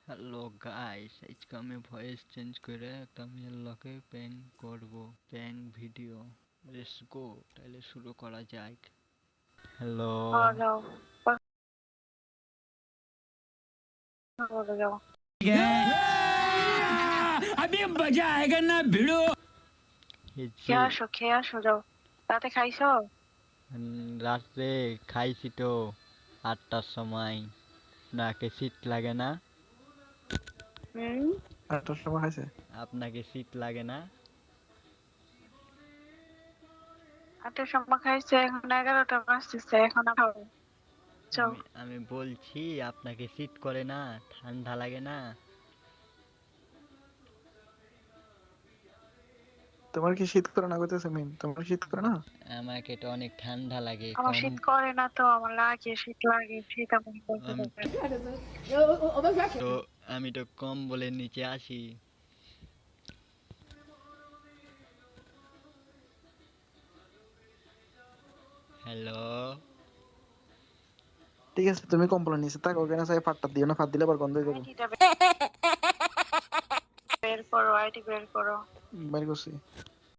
Hello guys, আজকে আমি voice change করে একটা মেয়ের লগে প্র্যাঙ্ক করব, প্র্যাঙ্ক ভিডিও। লেটস গো, তাহলে শুরু করা যাক। হ্যালো। हेलो बोलो जाओ। अभी मजा आएगा ना भिड़ो। এই যে খেয়ে আসো যাও। রাতে খাইছো? রাত্রে খাইছি তো 8টার সময়। নাকে শীত লাগে না? হুম, 8টার সময় খাইছে। আপনাকে শীত লাগে না? রাতের সময় খাইছে, এখন 11টা বাজতেছে, এখন খাও। যাও। আমি আমি বলছি আপনাকে শীত করে না? ঠান্ডা লাগে না? তোমার কি শীত করে না কইতেছে মিম? তোমার শীত করে না? আমাকে তো অনেক ঠান্ডা লাগে, আমার শীত করে না তো, আমার লাগে, শীত লাগে, শীত আমার করতে আমি হবে। তো আমি তো কম্বলের নিচে আসি। হ্যালো। ঠিক আছে, তুমি কম্বলের নিচে থাকো, ওখানে যাই ফাটটা দিও না, ফাট দিলে আবার গন্ধ হয়ে যাবে। আইডিটা বের করো, আইডি বের করো। বের করছি।